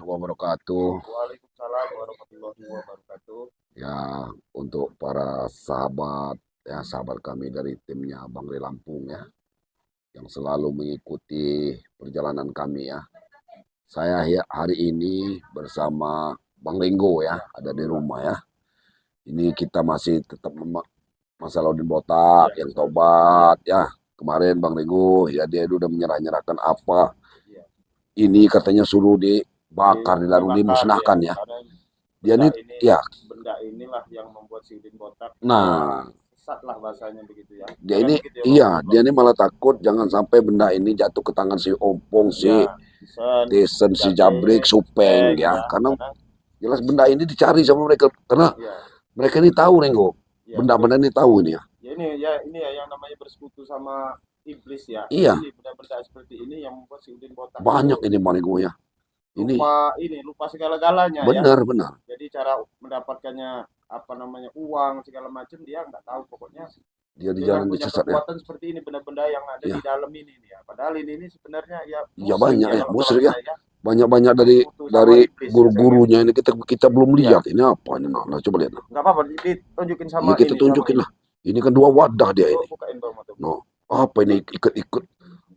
Wabarakatuh. Waalaikumsalam warahmatullahi wabarakatuh. Ya, untuk para sahabat, ya sahabat kami dari timnya Bang Ri Lampung ya, yang selalu mengikuti perjalanan kami ya. Saya hari ini bersama Bang Ringo ya, ada di rumah ya. Ini kita masih tetap masalah Udin Botak yang tobat ya. Kemarin Bang Ringo ya dia udah menyerahkan apa. Ini katanya suruh dibakar, dilarung, dimusnahkan ya. Dia ini ya. Benda inilah yang membuat si Udin Botak Nah, sesat lah bahasanya begitu ya. dia ini iya, dia ini malah takut jangan sampai benda ini jatuh ke tangan si Ompong, si Desen, si Jabrik, Supeng ya. Karena jelas benda ini dicari sama mereka karena mereka ini tahu Renggo. Benda-benda ini tahu ini ya. Ini ya yang namanya bersekutu sama iblis ya. Iya. Benda-benda seperti ini yang membuat si Udin Botak banyak ini Bang Ringo ya. Lupa segala-galanya ya. Benar. Jadi cara mendapatkannya apa namanya uang segala macam dia nggak tahu pokoknya. Dia di jalan disesat ya. Kekuatan seperti ini benda-benda yang ada di dalam ini ya. Padahal ini sebenarnya ya. Iya banyak ya, musyrik ya. Banyak-banyak dari guru-gurunya ini kita belum lihat ini apa ini nah coba lihat. Nggak apa-apa ditunjukin sama kita tunjukin lah. Ini kan dua wadah dia ini. No, apa ini ikat-ikat?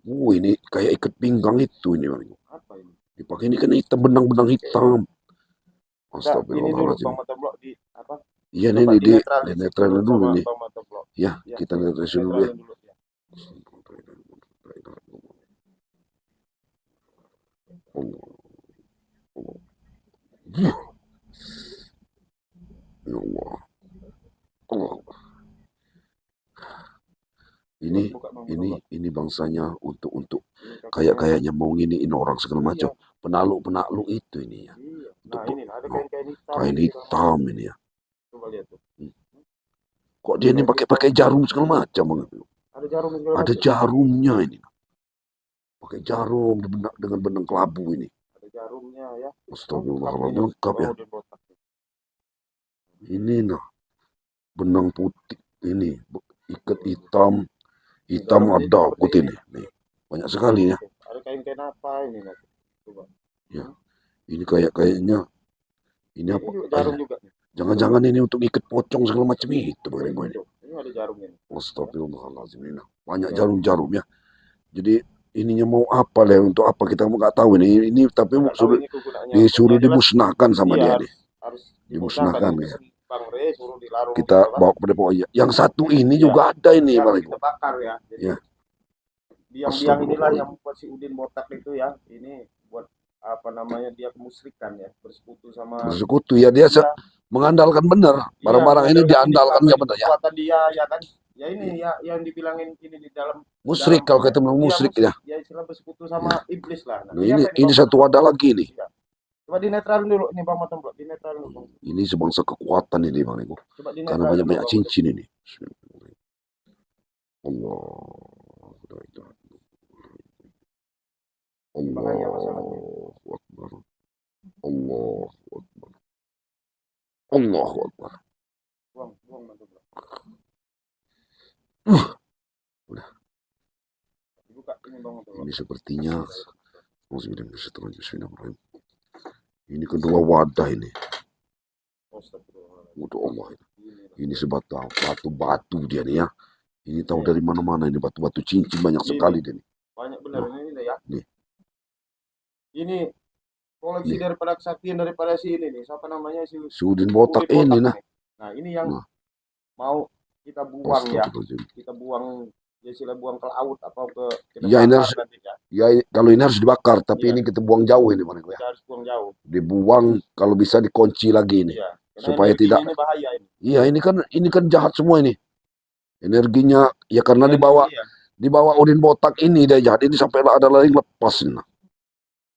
Ini kayak ikat pinggang itu ini Bang. Apa ini? Dipakai ini kan hitam, benang-benang hitam. Astagfirullahaladzim. Iya ini di netral dulu nih. Ya, kita netral dulu ya. Ya Allah. Ini bangsanya untuk kayaknya mau nginiin orang segala macam. Penakluk itu ini ya. Kain hitam ini ya. Kok dia ini pakai jarum segala macam? Ada jarumnya ini. Pakai jarum dengan benang kelabu ini. Ada jarumnya ya. Astagfirullahaladzim, lengkap ya. Ini nah benang putih ini ikat hitam ada putih ini. Nih, banyak sekali ya. Ada kain-kain apa ini? Coba. Ya, ini kayaknya ini apa? Jarum juga. Jangan-jangan ini untuk ikat pocong segala macam itu Bang Ringo ini. Ini ada jarumnya. Astagfirullahaladzim ini. Banyak jarum-jarum ya. Jadi ininya mau apa lah untuk apa kita nggak tahu ini tapi disuruh dimusnahkan sama dia nih. Dimusnahkan ya. Kita bawa kepada pokoknya. Yang satu ini juga ada ini Bang Ringo. Kita bakar ya. Ya. Biang inilah yang membuat si Udin Botak itu ya. Ini buat apa namanya dia kemusyrikan ya, bersekutu ya dia mengandalkan benar barang-barang ini diandalkan ya benar ya. Kekuatan dia ya kan. Ya ini ya yang dibilangin ini di dalam musyrik kalau kita bilang musyrik ya. Ya istilah bersekutu sama iblis lah. Nah, ini satu wadah lagi nih. Coba dinetralin dulu ini Bang Matemblok, dinetralin dulu. Ini sebangsa kekuatan ini Bang Ringo. Karena banyak cincin ini. Allah. Allahu Akbar. Allahu Akbar. Allahu Akbar. Udah. Ini sepertinya ini kedua wadah ini. Untuk Allah ini batu dia nih ya. Ini tahu dari mana-mana ini batu-batu cincin banyak sekali dia nih. Banyak benar ini ya. Nih. Ini koleksi daripada kesaktian daripada si ini nih. Siapa namanya si Udin Botak ini nah. Nah, ini yang mau kita buang ya. Kita buang buang ke laut atau ke ya ini harus ya kalau ini harus dibakar tapi ini kita buang jauh ini Bang Ringo ya. Harus buang jauh. Dibuang kalau bisa dikunci lagi ini. Supaya tidak ini bahaya ini. Iya, ini kan jahat semua ini. Energinya ya karena dibawa Udin Botak ini dia jahat ini sampai ada lagi lepas ini.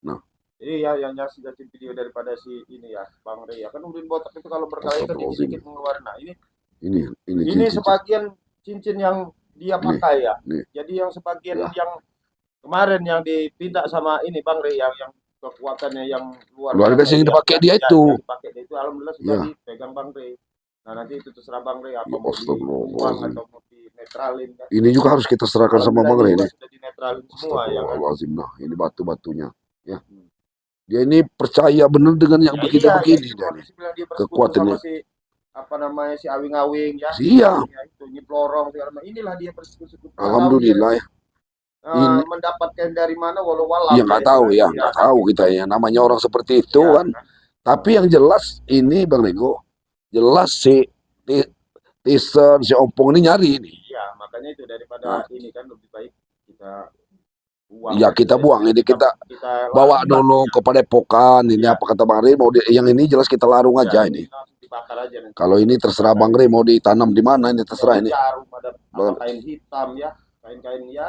Nah. Jadi ya yang nyaksikan video daripada si ini ya Bang Ray ya kan Udin Botak itu kalau berkali kan sedikit mengeluarkan. Nah, ini sebagian cincin yang dia pakai ya. Jadi yang sebagian yang kemarin yang dipinta sama ini Bang Ray yang kekuatannya yang luar biasa yang dipakai dia itu. Dipakai dia itu alhamdulillah sudah dipegang Bang Ray. Nah nanti itu terserah Bang Ray apa mau dibuang atau mau dinetralin kan. Ini juga harus kita serahkan sama Bang Ray ini. Sudah dinetralin semua ya kan. Nah, ini batu-batunya ya. Dia ini percaya benar dengan yang Ya begini-begini itu dia nih. makanya saya bilang dia bersekutu Kekuatannya. sama si apa namanya si Awing-Awing ya. Iya, Ya itu nyiplorong segala macam. Inilah dia bersekutu. Nggak tahu dia alhamdulillah ya. Ini mendapatkan dari mana walau walam iya ya nggak itu tahu kan. ya, Ya nggak kan tahu gitu. kita ya. Namanya orang seperti itu Ya kan. kan. Tapi yang jelas ini Bang Rego, jelas si Tison, si Ompong ini nyari ini. Iya, makanya itu Nah, daripada ini kan lebih baik kita buang ya aja kita ya buang sudah ini, kita kita bawa larung lah dulu ya. ke Padepokan. Ini Iya, apa kata Bang Rey, mau yang ini jelas kita larung ya aja ini ini. langsung dibakar aja nanti Kalau ini terserah dibakar Bang itu. Rey mau ditanam di mana, ini terserah Ada ini. jarum, ada apa kain hitam ya, kain-kain ya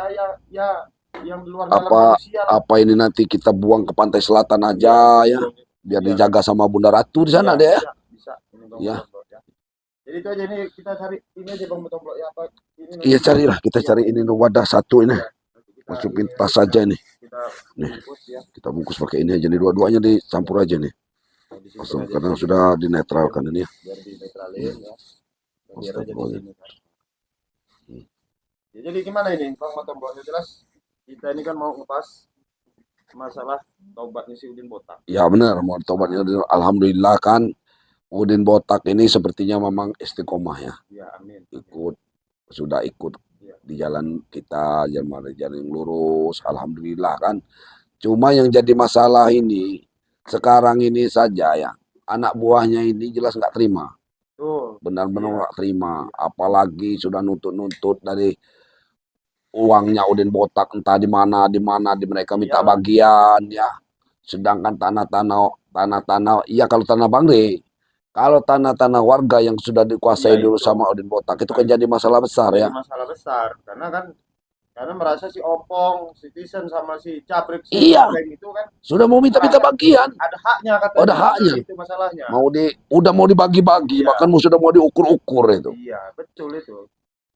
yang di luar nalar Apa manusia lah. apa ini nanti kita buang ke pantai selatan Iya, aja ya, buang itu. biar Iya, dijaga sama Bunda Ratu di iya sana deh ya. bisa ini Bang Ya, Betombo ya. Jadi itu aja ini kita cari ini aja Bang Betombo ya apa ini iya nanti carilah, kita ya cari ini wadah satu ini, iya nanti kita masukin ini aja tas saja ini. kita Nih, bungkus ya. kita bungkus pakai ini aja nih, dua-duanya dicampur aja nih. Nah, disimpan Langsung, aja di karena sini sudah ya. dinetralkan ini ya. Biar dinetralin ya. Biar aja di Astagfirullahaladzim. sini kan. Ya, jadi gimana ini Bang Betombo? Ya jelas kita ini kan mau ngepas masalah taubatnya si Udin Botak. Ya benar, mau tobatnya. Alhamdulillah kan Udin Botak ini sepertinya memang istiqomah ya. Ya amin. Ikut, sudah ikut Ya, di jalan kita, jalan yang lurus. Alhamdulillah kan. Cuma yang jadi masalah ini, sekarang ini saja ya, anak buahnya ini jelas nggak terima. tuh. Benar-benar Iya, nggak terima. iya. Apalagi sudah nuntut-nuntut dari uangnya Udin Botak entah di mana di mereka minta Iyalah. bagian ya. Sedangkan tanah-tanah, iya kalau tanah Bangre, kalau tanah-tanah warga yang sudah Iya dikuasai dulu itu. sama Udin Botak itu Nah, kan itu jadi masalah besar jadi ya. masalah besar karena kan karena merasa si Opong, si Tisen sama si Caprik si Iya, Bleng itu kan sudah mau minta-minta merasa bagian, ada haknya ada katanya. Nah, haknya. itu masalahnya. Udah mau dibagi-bagi, Iya, bahkan sudah mau diukur-ukur itu. iya, betul itu.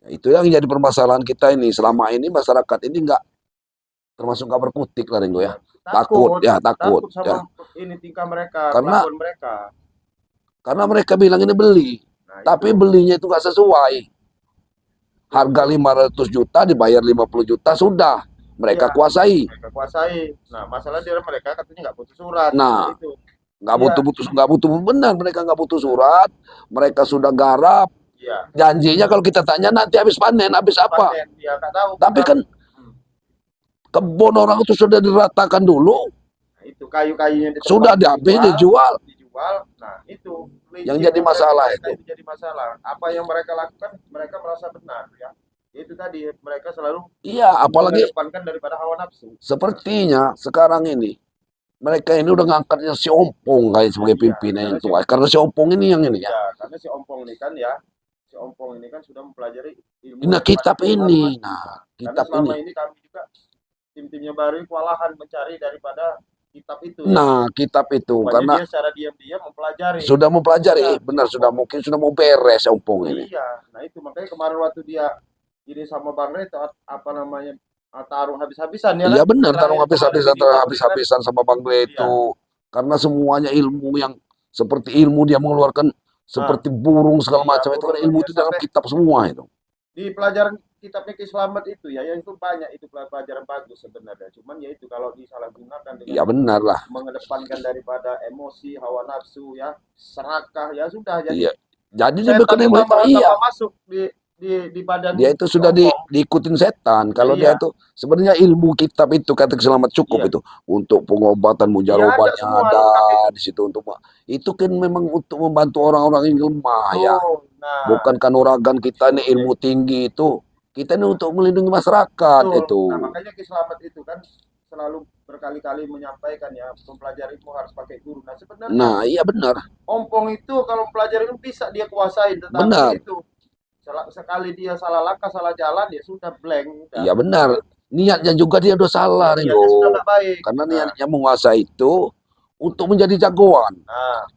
Ya, itu yang jadi permasalahan kita ini. Selama ini masyarakat ini nggak termasuk nggak berkutik lah Ringo Iya, ya. Takut ya, takut takut sama ya. ini tingkah mereka, Karena kelakuan mereka. mereka bilang ini beli, Nah, tapi itu. belinya itu nggak sesuai. Harga 500 juta dibayar 50 juta sudah Iya, mereka kuasai. mereka kuasai. Nah, masalah dia mereka katanya nggak butuh surat. Nah, Nah, itu. nggak Iya, butuh benar, mereka nggak butuh surat, mereka sudah garap. iya. Janjinya kalau kita tanya nanti habis panen, habis Habis apa? panen, ya nggak tahu Tapi kita. kan Hmm. kebun orang itu sudah diratakan dulu, Nah, itu kayu-kayunya sudah ditebang dihabis dijual. dijual. Nah, itu Yang prinsip jadi masalah mereka itu. itu jadi masalah. Apa yang mereka lakukan, mereka merasa benar ya. Itu tadi mereka selalu Iya, apalagi mengedepankan daripada hawa nafsu. sepertinya sekarang ini mereka ini udah ngangkatnya si Ompong kayak sebagai Iya, pimpinan karena itu. Karena si Ompong ini yang ini ya. ya, karena si Ompong ini kan ya, si Ompong ini kan sudah mempelajari ilmu Nah, daripada kitab Kiai ini, Haruan. nah, Karena kitab selama ini. ini kami juga tim-timnya baru kewalahan mencari daripada kitab itu ya. Nah, kitab itu Rupanya karena dia secara diam-diam mempelajari. sudah Iya, mempelajari, si benar sudah Ompong. mungkin sudah mau beres Ompong ini. Iya, nah itu makanya kemarin waktu dia ini sama Bang Rey apa namanya taruh habis-habisan ya Iya kan benar, terakhir tarung kemarin habis-habisan di pabrik kan. habis-habisan sama Bang Bre Iya, itu. Karena semuanya ilmu yang seperti ilmu dia mengeluarkan nah seperti burung segala iya macam itu burung kan ilmu ya itu dalam sampai kitab semua itu. di pelajaran kitabnya Ki Slamet itu ya yang itu banyak itu pelajaran bagus sebenarnya. Cuman ya itu kalau disalahgunakan dengan Iya benar lah. mengedepankan daripada emosi, hawa nafsu ya, serakah ya sudah jadi Iya. Jadi dia setan bukan itu tambah iya. tambah masuk di badan Dia itu si sudah Ompong. diikutin setan. Ya Kalau dia iya, itu sebenarnya ilmu kitab itu kata Selamat cukup iya. itu untuk pengobatan Iya ada mujarabahnya semua ada lengkap itu. di situ itu kan memang untuk membantu orang-orang yang lemah ya. Betul. Nah, Bukan kanuragan kita ini disuruh dia ilmu tinggi itu. Kita ini untuk melindungi masyarakat betul. Nah, itu. makanya Ki Slamet itu kan selalu berkali-kali menyampaikan ya, mempelajari itu harus pakai guru. Nah, sebenarnya Nah, iya benar. Ompong itu kalau mempelajari itu bisa dia kuasain, tetapi ya Benar. itu sekali dia salah langkah, salah jalan ya sudah blank, udah. Iya benar. Niatnya juga dia udah salah, Niatnya sudah Ringo. nggak baik. Karena Nah, niatnya menguasai itu untuk menjadi jagoan.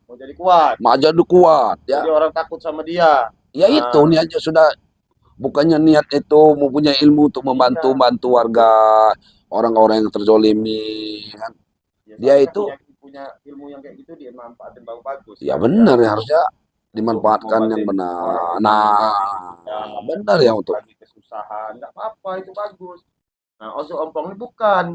mau jadi kuat. Majadu kuat Jadi ya. orang takut sama dia. Ya itu Nah, niatnya sudah, bukannya niat itu mempunyai ilmu untuk iya. membantu warga orang-orang yang terzolimi kan. Ya Dia seharusnya itu punya ilmu yang kayak gitu dia manfaatin bagus ya kan ya. benar ya harusnya Untuk dimanfaatkan yang ngobatin orang benar. yang Nah, ya, benar ya untuk lagi kesusahan, nggak apa-apa itu bagus. Nah, Oso Ompong ini bukan.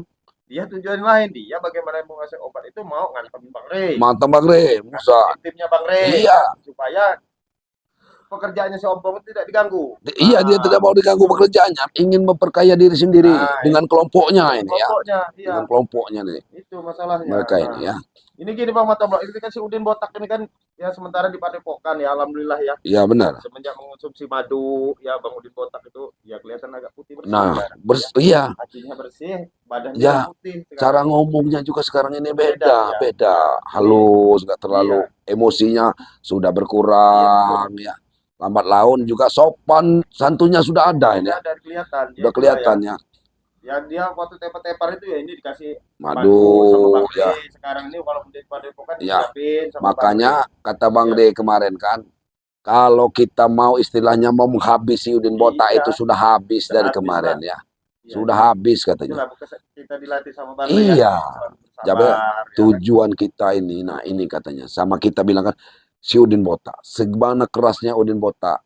Dia tujuan lain, dia bagaimana menguasai obat itu mau ngantem Bang Rey. Mantap Bang Rey, Musa. Timnya Bang Rey. Iya. Supaya pekerjaannya si Ompong itu tidak diganggu. Iya, dia tidak mau diganggu pekerjaannya, ingin memperkaya diri sendiri dengan kelompoknya ini ya. Iya. Dengan kelompoknya nih. Itu masalahnya. Mereka ini ya. Ini gini Bang Matoblok, ini kan si Udin Botak ini kan ya sementara di Padepokan ya, alhamdulillah ya. Iya benar. Semenjak mengonsumsi madu, ya Bang Udin Botak itu ya kelihatan agak putih bersih. Nah, iya. Hatinya bersih, badannya ya, putih. Cara ngomongnya juga sekarang ini beda. Halus, nggak terlalu emosinya sudah berkurang ya. Lambat laun juga sopan santunnya sudah ada ini. Sudah kelihatan ya. Ya dia waktu tepar-tepar itu ya ini dikasih madu sama Bang ya. Sekarang ini walaupun di Padepokan ya. sama Makanya kata Bang D kemarin kan, kalau kita mau istilahnya mau menghabisi Udin Botak itu sudah habis dari kemarin ya. Sudah habis katanya. Kita dilatih sama Bang iya. Jadi tujuan kita ini, nah ini katanya sama kita bilang kan si Udin Botak, segimana kerasnya Udin Botak.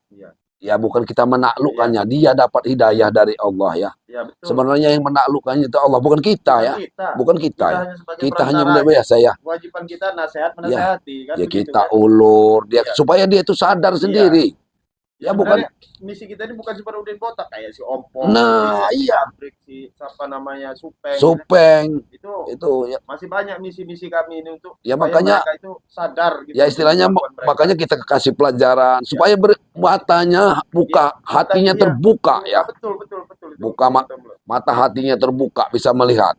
Ya bukan kita menaklukkannya, dia dapat hidayah dari Allah ya. Sebenarnya yang menaklukkannya itu Allah, bukan kita ya. Bukan kita ya. Kita hanya benar biasa ya. Kewajiban kita nasihat menasihati kan. Ya kita ulur dia supaya dia itu sadar sendiri. Ya bukan misi kita ini bukan seperti Udin Botak kayak si Ompong. Nah, iya. Si siapa namanya Supeng. Itu ya. Masih banyak misi-misi kami ini untuk ya makanya mereka itu sadar gitu. Ya istilahnya makanya kita kasih pelajaran supaya matanya buka, hatinya terbuka ya. Betul. Buka mata hatinya terbuka bisa melihat.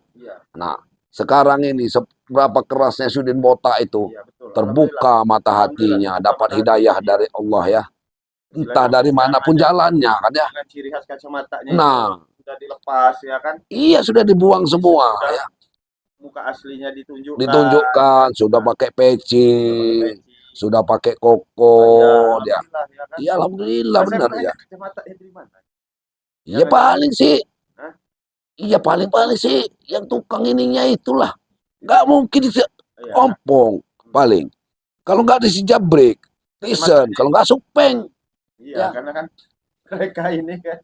Nah, sekarang ini seberapa kerasnya Udin Botak itu terbuka mata hatinya, dapat hidayah dari Allah ya. Entah dari manapun jalannya kan ya. Dengan ciri khas kacamatanya sudah dilepas ya kan. Iya, sudah dibuang semua ya. Muka aslinya ditunjukkan, sudah pakai peci, sudah pakai koko ya. Iya, alhamdulillah benar ya. Kacamatanya dari mana? Iya paling sih. Iya paling sih yang tukang ininya itulah. Nggak mungkin Ompong paling. Kalau nggak si Jabrik, Tyson, kalau nggak Supeng. Iya, karena kan mereka ini kan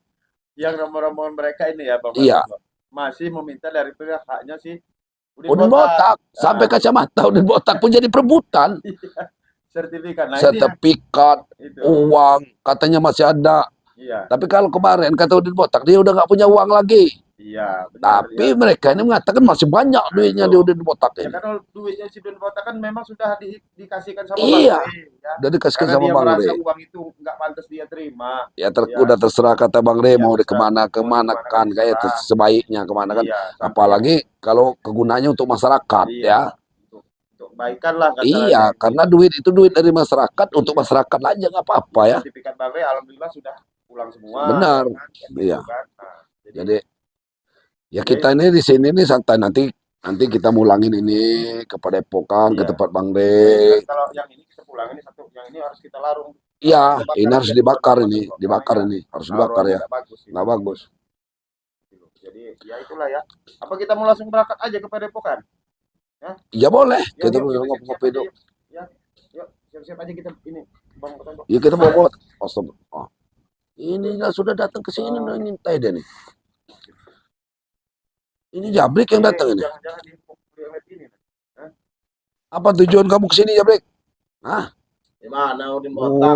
yang rombongan mereka ini ya Bang. Masih meminta dari haknya si Udin Botak. Sampai kacamata Udin Botak pun jadi perebutan. Sertifikat. Sertifikat, uang katanya masih ada. Tapi kalau kemarin kata Udin Botak dia udah nggak punya uang lagi. Tapi mereka ini mengatakan masih banyak duitnya di Udin Botak ini. Ya kan duitnya si Udin Botak kan memang sudah dikasihkan sama Bang Rey. Udah dikasihkan sama Bang Rey. Uang itu nggak pantas dia terima. Ya udah terserah kata Bang Rey mau kemana kan kayak sebaiknya kemana kan. Apalagi kalau kegunaannya untuk masyarakat ya. Untuk kebaikan lah. Iya, karena duit itu duit dari masyarakat untuk masyarakat aja nggak apa-apa ya. Sertifikat Bang Rey alhamdulillah sudah pulang semua. Benar. Iya. Jadi ya kita ini di sini nih santai, nanti kita mulangin ini ke Padepokan ke tempat Bang Rey. Kalau yang ini kita pulangin satu, yang ini harus kita larung. Iya, ini harus dibakar ini, harus dibakar ya. Nggak bagus. Jadi ya itulah ya. Apa kita mau langsung berangkat aja ke Padepokan? Ya boleh. Kita mau ngopi dulu. Ya, yuk siap-siap aja kita ini. Bang, ya kita mau buat. Ini sudah datang ke sini udah ngintai deh nih. Ini Jabrik yang datang ini. Apa tujuan kamu kesini Jabrik? Gimana Udin Botak?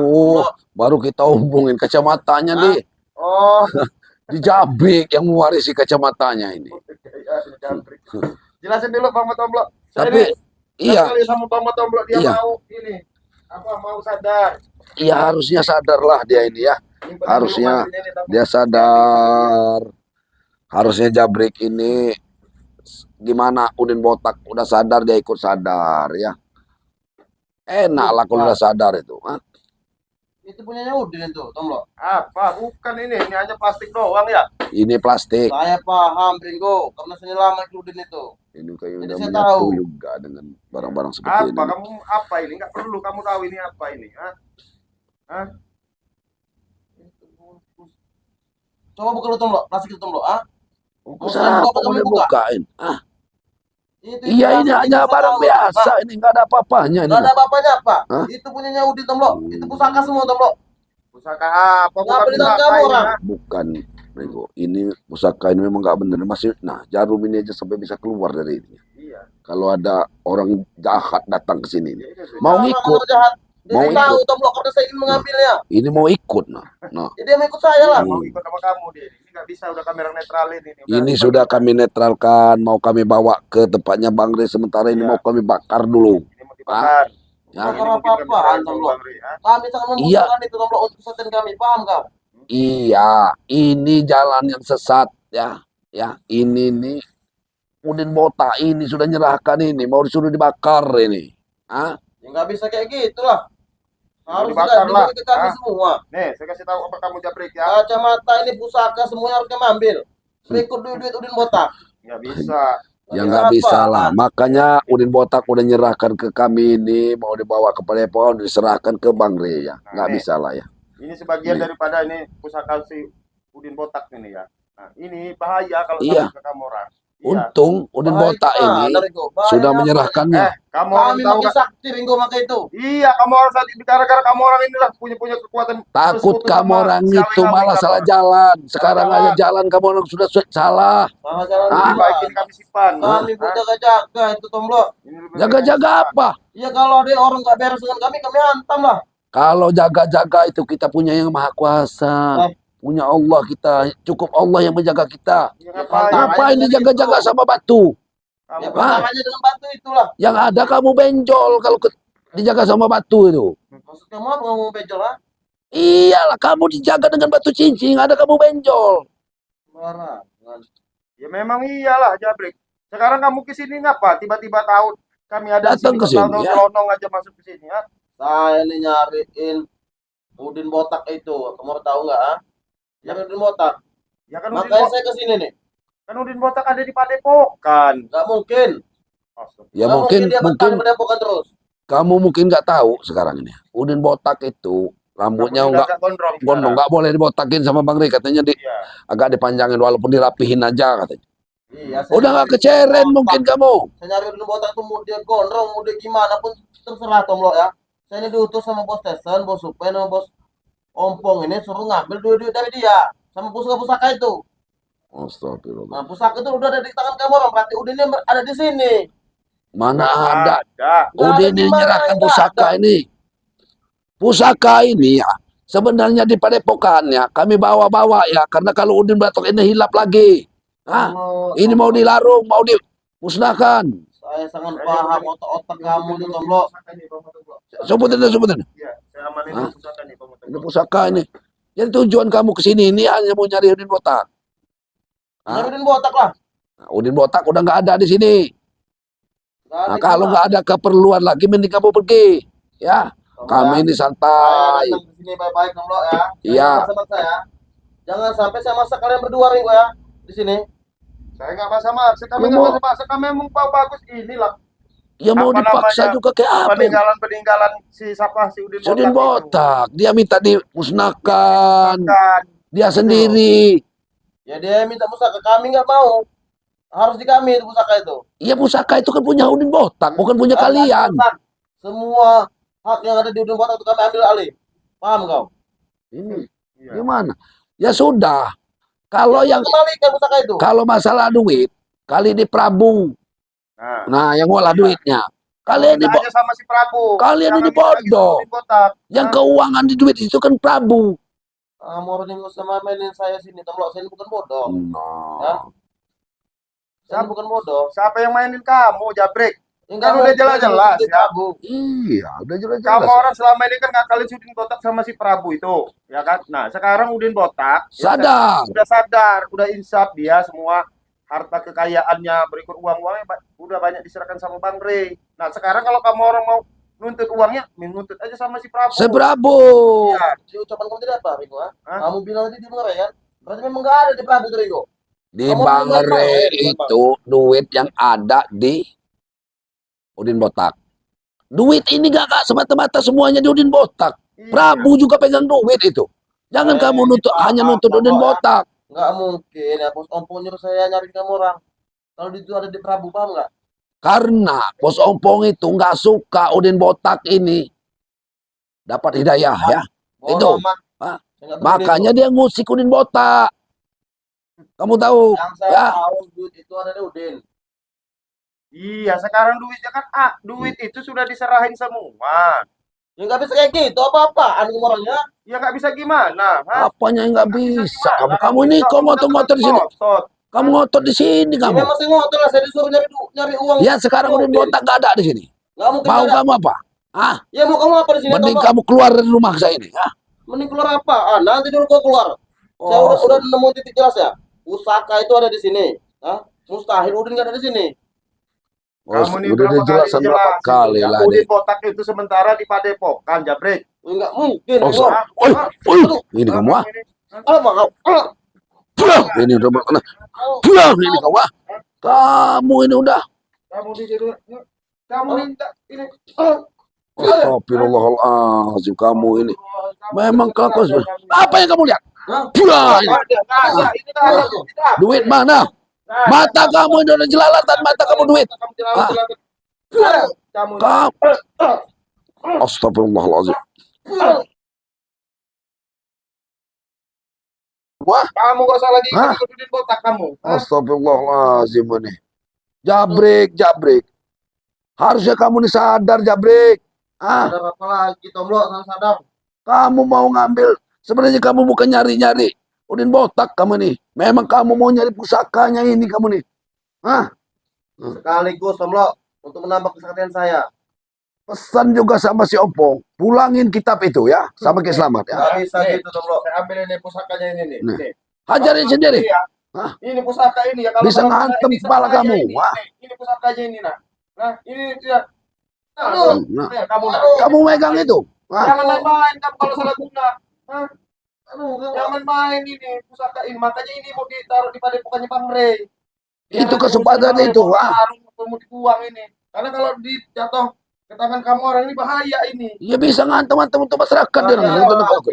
Baru kita hubungin kacamatanya nih. Di Jabrik yang mewarisi kacamatanya ini. Jelasin dulu Bang Matoblok. Tapi iya. Kali sama Bang Matoblok dia mau ini mau sadar. Iya harusnya sadarlah dia ini ya. Harusnya dia sadar. Harusnya Jabrik ini gimana Udin Botak udah sadar dia ikut sadar ya. Enak lah kalau udah sadar itu. Itu punyanya Udin itu, Tomlo. Apa? Bukan ini hanya plastik doang ya. Ini plastik. Saya paham, Ringo. Karena saya lama Udin itu. Ini kayak udah menyatu juga dengan barang-barang seperti ini. Apa? Kamu apa ini? Nggak perlu kamu tahu ini apa ini. Coba buka lu Tomlo, plastik itu Tomlo. Usaha apa mau dibukain? Iya ini hanya barang biasa, ini nggak ada apa-apanya. Nggak ada apa-apanya apa? Itu punyanya Udin Tomlo, itu pusaka semua Tomlo. Pusaka apa? Bukan pusaka Bukan Bego. Ini pusaka ini memang nggak bener. Masih, nah jarum ini aja sampai bisa keluar dari ini. Iya. Kalau ada orang jahat datang ke sini, Iya, iya, mau sama ngikut, orang jahat. Dia mau tahu ikut. Tomblok karena saya ingin mengambilnya. Ini mau ikut, nah. Jadi dia mau ikut saya lah. Hmm. Mau ikut sama kamu dia. Ini nggak bisa, udah kamera netralin ini. Ini sudah kami netralkan, mau kami bawa ke tempatnya Bang Rey. Sementara ini mau kami bakar dulu. Ini mau dibakar. Ya. Bakar apa-apaan, Tomblok. Kami sangat membutuhkan itu, Tomblok, untuk kesehatan kami. Paham kau? Iya, ini jalan yang sesat ya. Ya, ini nih Udin Botak ini sudah nyerahkan ini, mau disuruh dibakar ini. Ya nggak bisa kayak gitu lah. Harus dibakar ke kami semua. Nih, saya kasih tahu apa kamu Jabrik ya. Kacamata ini, pusaka, semuanya harus kamu ambil. Berikut duit Udin Botak. Nggak bisa. Ya nggak bisa lah. Makanya Udin Botak udah nyerahkan ke kami ini, mau dibawa ke Padepokan, diserahkan ke Bang Rey ya. Nggak bisa lah ya. Ini sebagian daripada ini pusaka si Udin Botak ini ya. Nah, ini bahaya kalau sampai ke kamu orang. Untung Udin Botak ini sudah menyerahkannya. Kami tahu sakti Ringo maka itu. Iya, kamu orang saat gara-gara kamu orang inilah punya kekuatan. Takut kamu orang itu malah salah jalan. Sekarang aja jalan kamu orang sudah salah. Salah jalan. Baikin kami simpan. Kami jaga-jaga itu Tomblok. Jaga-jaga apa? Iya, kalau ada orang nggak beres dengan kami hantam lah. Kalau jaga-jaga itu kita punya yang maha kuasa. Punya Allah kita, cukup Allah yang menjaga kita. Ngapain dijaga-jaga sama batu? Namanya dengan batu itulah. Yang ada kamu benjol kalau dijaga sama batu itu. Maksud kamu apa kamu benjol lah? Iyalah kamu dijaga dengan batu cincin, ada kamu benjol. Marah. Ya memang iyalah Jabrik. Sekarang kamu ke sini ngapa? Tiba-tiba tahu kami ada datang ke sini ya. Selonong aja masuk ke sini ya. Saya ini nyariin Udin Botak itu. Kamu tahu nggak? Yang Udin Botak. Ya kan makanya saya kesini nih. Kan Udin Botak ada di Padepokan. Nggak mungkin. Ya nggak mungkin dia Padepokan terus. Kamu mungkin nggak tahu sekarang ini. Udin Botak itu rambutnya nggak gondrong, nggak boleh dibotakin sama Bang Rey katanya agak dipanjangin walaupun dirapihin aja katanya. Iya, udah nggak keceren mungkin kamu. Saya nyari Udin Botak itu mau dia gondrong, mau dia gimana pun terserah Tomblok ya. Saya ini diutus sama bos Tesen, bos Supen, sama bos Ompong ini suruh ngambil duit dari dia sama pusaka-pusaka itu. Astagfirullah. Nah, pusaka itu udah ada di tangan kamu orang, berarti Udinnya ada di sini. Mana ada? Udin ini menyerahkan pusaka ini. Pusaka ini ya sebenarnya di Padepokannya kami bawa-bawa ya, karena kalau Udin Batok ini hilap lagi. Ini mau dilarung, mau dimusnahkan. Saya sangat paham otak-otak kamu itu Tomblok. Sebutin. Ini pusaka ini. Jadi tujuan kamu ke sini ini hanya mau nyari Udin Botak. Nyari Udin Botak lah. Nah, Udin Botak udah nggak ada di sini. Nah, kalau nggak ada keperluan lagi, mending kamu pergi. Ya, kami ini santai. Saya di sini baik-baik Tomblok ya. Iya. Jangan sampai saya masak kalian berdua Ringo ya di sini. Saya nggak masak. Kami nggak masak. Kami memang bagus inilah. Ya mau dipaksa juga kayak apa? Peninggalan si siapa si Udin Botak. Dia minta dimusnahkan. Dia sendiri. Ya dia minta pusaka, kami nggak mau. Harus di kami itu pusaka itu. Iya, pusaka itu kan punya Udin Botak, bukan punya kalian. Semua hak yang ada di Udin Botak itu kami ambil alih. Paham kau? Ini gimana? Ya sudah. Kalau yang kembalikan pusaka itu. Kalau masalah duit, kali di Prabu. Nah, yang ngolah duitnya. Kalian ini sama si Prabu. Kalian ini bodoh. Yang keuangan di duit itu kan Prabu. Mau sama mainin saya sini, Tomblok. Saya ini bukan bodoh. Ya? Saya bukan bodoh. Siapa yang mainin kamu, Jabrik? Kan udah jelas-jelas ya. Iya, udah jelas-jelas. Kamu orang selama ini kan ngakalin si Udin Botak sama si Prabu itu, ya kan? Nah, sekarang Udin Botak sadar. Udah sadar, udah insaf dia semua harta kekayaannya berikut uangnya udah banyak diserahkan sama Bang Rey. Nah, sekarang kalau kamu orang mau nuntut uangnya, nuntut aja sama si Prabu. Si Prabu. Iya, di ucapan kamu tidak apa, Ringo? Kamu bilang tadi di Bang Rey kan? Berarti memang nggak ada di Prabu, Ringo. Di Bang Rey itu duit yang ada di Udin Botak. Duit ini gak semata-mata semuanya di Udin Botak. Prabu juga pegang duit itu. Jangan kamu hanya nuntut Udin Botak. Nggak mungkin ya, bos Ompong nyuruh saya nyari kamu orang. Kalau itu ada di Prabu, paham nggak? Karena bos Ompong itu nggak suka Udin Botak ini dapat hidayah ya. Itu. Makanya dia ngusik Udin Botak. Kamu tahu Yang saya ya? tahu duit itu ada di Udin. Iya, sekarang duitnya kan duit itu sudah diserahin semua. Ya nggak bisa kayak gitu, apa-apaan orangnya? Ya nggak bisa gimana? Hah? Apanya yang nggak Nggak bisa bisa? gimana? Kamu Ini ini nggak kau udah ngotot-ngotot di sini. ngotot. Kamu ngotot di sini Ya kamu. memang saya ngotot lah, saya disuruh nyari uang. Ya sekarang udah botak nggak ada di sini. Nggak mungkin Mau ada. kamu apa? Ah, Ya mau kamu apa di sini, mending Tombak? kamu keluar dari rumah saya ini. Ah. Mending keluar apa? Nanti dulu gua keluar. Saya Oh, udah nemu titik jelas ya. Pusaka itu ada di sini. Hah? Mustahil Udin nggak ada di sini. Kamu nih udah berapa kali dijelasin berapa dijelasin kali ya, lah Udin deh. botak itu sementara di Padepokan, Jabrik. Enggak mungkin. Ini kamu ah. Mau. Pulang, ini udah pulang ini kau ah. Kamu ini udah. Kamu di situ. Kamu minta ini. Astagfirullahaladzim, kamu ini memang kelakuan. Apa yang kamu lihat? Pulang. Duit mana? Mata kamu ini udah jelalatan, mata kamu duit. Kamu. Astagfirullahaladzim. Wah, Kamu gak usah lagi ikut botak kamu. Astagfirullahaladzim ini. Jabrik. Harusnya kamu nih sadar, Jabrik. Sadar apa lagi, Tomblo? Sadar. Kamu mau ngambil, sebenarnya kamu bukan nyari-nyari. Udin botak kamu nih. Memang kamu mau nyari pusakanya ini kamu nih. Sekaligus, Tomblo, untuk menambah kesaktian saya. Pesan juga sama si Opong, pulangin kitab itu ya, sama Ki Slamet ya. Gak bisa gitu, Tomblo. Saya ambil ini pusakanya ini nih. Nih. Hajarin sendiri. Ini pusaka ini ya. Kalau bisa ngantem kepala kamu. Ini pusakanya ini, nah ini dia. Kamu megang itu. Jangan main-main kamu kalau salah guna. Jangan main ini pusaka ini. Makanya ini mau ditaruh di padepokannya Bang Rey. Itu kesempatan itu. Mau dibuang ini. Karena kalau dijatuh ke tangan kamu orang ini bahaya ini. Iya bisa ngantem untuk masyarakat.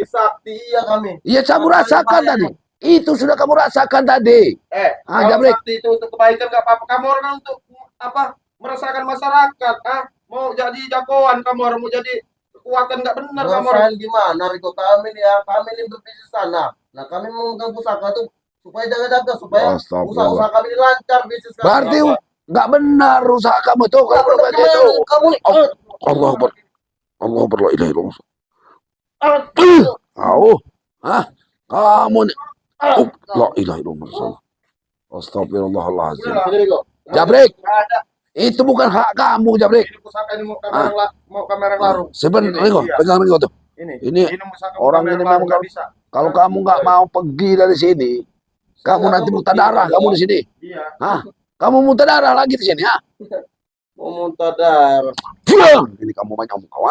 Sakti iya kami. Iya kamu rasakan tadi. Itu sudah kamu rasakan tadi. Kalau sakti itu untuk kebaikan gak apa-apa. Kamu orang untuk apa? Merasakan masyarakat. Mau jadi jagoan kamu orang, mau jadi kekuatan nggak benar kamu orang. Gimana Riko, kami nih ya, kami ini berbisnis sana. Nah kami memegang pusaka tuh supaya jaga-jaga supaya usaha kami ini lancar bisnis kami. Berarti nggak benar usaha kamu tuh kalau begitu. Kamu nih. Allah Akbar. Allah Akbar, la ilaha illallah. Kamu nih. La ilaha illallah. Astagfirullahaladzim. Jabrik. Itu bukan hak kamu, Jabrik. Ini pusaka ini mau kamera larung. Sebenarnya pegang Ringo tuh. Ini orang ini memang kalau kamu nggak mau pergi dari sini, kamu nanti muntah darah kamu di sini. Iya. Kamu muntah darah lagi di sini, Mau muntah darah. Pulang. Ini kamu banyak kau,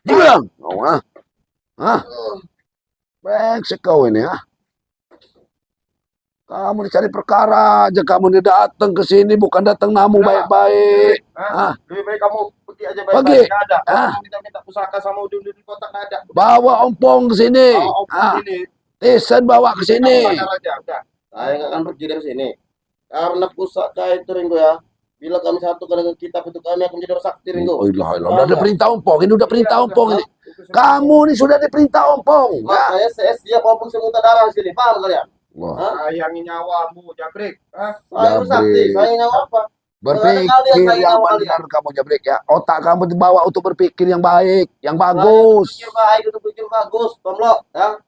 Pulang, kau, brengsek kau ini, Kamu dicari perkara aja, kamu nih datang ke sini bukan datang namu baik-baik. Lebih baik kamu pergi aja baik-baik. Minta pusaka sama udin kotak nggak ada. Bawa ompong ke sini. Tisen bawa ke sini. Saya nggak akan pergi dari sini. Karena pusaka itu Ringo ya. Bila kami satukan dengan kitab itu kami akan menjadi sakti Ringo. Udah ada perintah ompong. Ini udah perintah ompong ini. Kamu ini sudah diperintah ompong. Makanya saya siap walaupun saya muntah darah di sini. Paham kalian? Sayangi nyawamu, Jabrik. Saya sakti, saya nyawa apa? Berpikir yang benar kamu, Jabrik ya. Otak kamu dibawa untuk berpikir yang baik, yang bagus. Berpikir baik untuk berpikir bagus, Tomlo. Ya.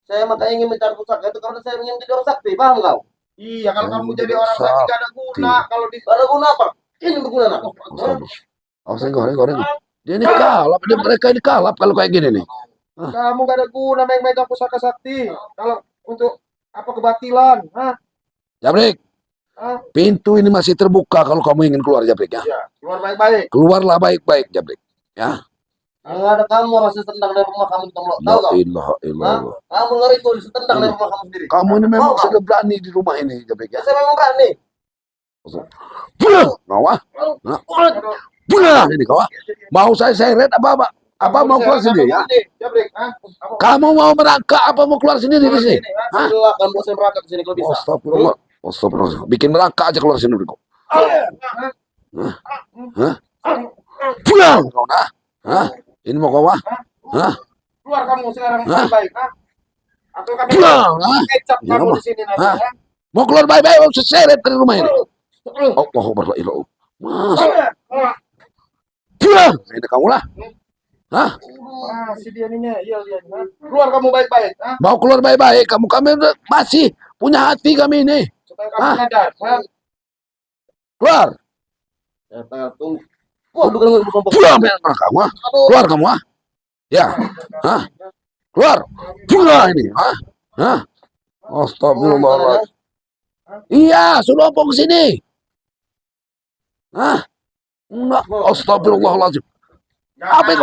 Saya makanya ingin mencari pusaka itu karena saya ingin jadi orang sakti, paham kau? Iya, kalau kamu jadi orang sakti gak ada guna. Kalau ada guna apa? Ini berguna nak. Senggol. Dia ini kalap, mereka ini kalap kalau kayak gini nih. Kamu gak ada guna megang pusaka sakti. Kalau untuk apa kebatilan, Jabrik, pintu ini masih terbuka kalau kamu ingin keluar, Jabrik ya. Keluar baik-baik. Keluarlah baik-baik, Jabrik. Ya. Kalau ada kamu rasa tendang dari rumah kamu, Tomblo. Tahu gak? Kamu ngeri tuh ditendang dari rumah kamu sendiri. Kamu ini memang sudah berani di rumah ini, Jabrik ya. Saya memang berani. Pulang ini kau. Mau saya seret apa? Apa mau keluar sendiri ya? Kamu mau merangkak apa mau keluar sendiri di sini? Silakan bos saya merangkak ke sini kalau bisa. Astagfirullah. Bikin merangkak aja keluar sini kau. Pulang kau Ini mau kau Keluar kamu sekarang baik Atau kami Pulang, kecap ya, kamu mah. di sini nanti ya. Mau keluar baik-baik, mau seret dari rumah ini. Allah Akbar, la ilaha Mas. Pulang, ini kamu lah. Hah? Si dia ini iya dia. Keluar kamu baik-baik. Mau keluar baik-baik, kami masih punya hati kami ini. Supaya kamu sadar. Keluar. Tunggu. Waduh, kan Pulang, kamu. Keluar kamu. Ya. Hah? Keluar. Pulang ini. Hah? Astagfirullahaladzim. Iya, suruh opong ke sini. Hah? Enggak. Astagfirullahaladzim. Apa yang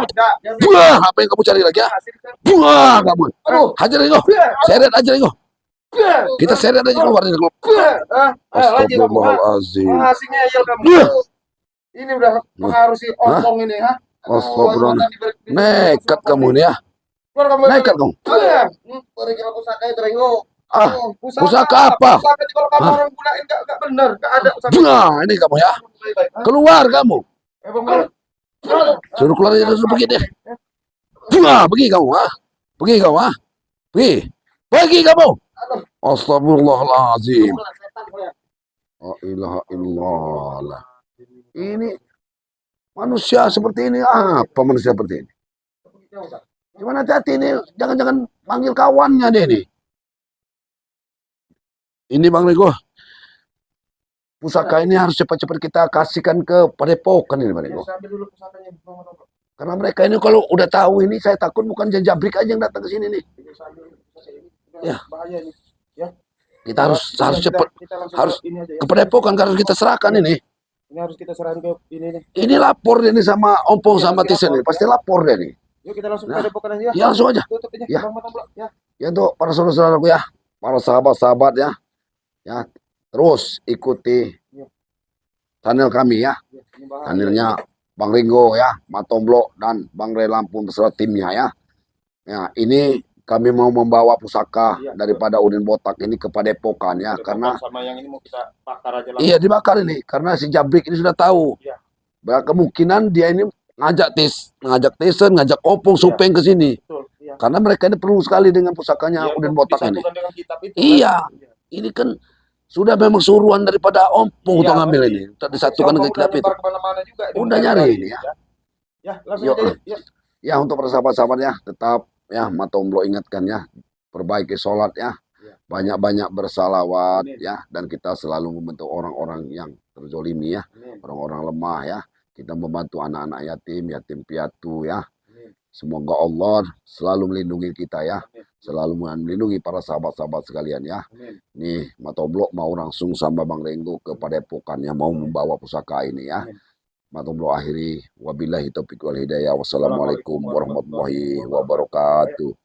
kamu cari lagi ya? Buah kamu. Hajar ini kok. Seret aja ini kok. Kita seret aja keluar ini. Astagfirullahaladzim. Ini udah pengaruh si opong ini, ha? Astagfirullahaladzim. Nekat kamu ini ya. Nekat kamu. Pusaka apa? Pusaka kalau kamu orang gunain gak bener, gak ada. Buah ini kamu ya. Keluar kamu. Suruh keluar aja, suruh pergi deh. Pergi kamu, pergi kamu, pergi kamu. Astagfirullahaladzim. La ilaha illallah. Ini manusia seperti ini, apa manusia seperti ini? Gimana hati-hati ini, jangan-jangan panggil kawannya deh ini. Ini Bang Rego, pusaka ini harus cepat-cepat kita kasihkan ke Padepokan ini Bang Rego. Karena mereka ini kalau udah tahu ini, saya takut bukan jabrik aja yang datang ke sini nih. Ya. Kita harus cepat, harus ke Padepokan, harus kita serahkan ini. Ini harus kita serahkan ke ini nih. Ini lapor ini sama Ompong sama Tisen ini, pasti lapor deh nih. Yuk kita langsung ke Padepokan aja. Ya langsung aja. Tutup aja. Ya. Ya untuk para saudara-saudaraku ya, para sahabat-sahabat ya. Ya, terus ikuti channel kami ya. Channelnya Bang Ringo ya, Matomblo dan Bang Ray Lampung beserta timnya ya. Ya, ini kami mau membawa pusaka daripada Udin Botak ini ke Padepokan ya, karena sama yang ini mau kita bakar aja langsung. Iya, dibakar ini karena si Jabrik ini sudah tahu. Iya. Kemungkinan dia ini ngajak Tisen, ngajak Opung, Supeng ke sini. Betul, iya. Karena mereka ini perlu sekali dengan pusakanya Udin Botak ini. Iya. Ini kan sudah memang suruhan daripada Ompong untuk ngambil ini. Untuk disatukan dengan kitab itu. Udah nyari ini ya. Ya, langsung aja. Ya, untuk para sahabat-sahabat ya, tetap ya Matomblo ingatkan ya, perbaiki sholat ya. Banyak-banyak bersalawat ya, dan kita selalu membantu orang-orang yang terzolimi ya, orang-orang lemah ya. Kita membantu anak-anak yatim piatu ya. Semoga Allah selalu melindungi kita ya. Selalu melindungi para sahabat-sahabat sekalian ya. Nih, Matomblo mau langsung sama Bang Renggo ke Padepokan yang mau membawa pusaka ini ya. Matomblo akhiri wabillahi taufiq wal hidayah. Wassalamualaikum warahmatullahi wabarakatuh.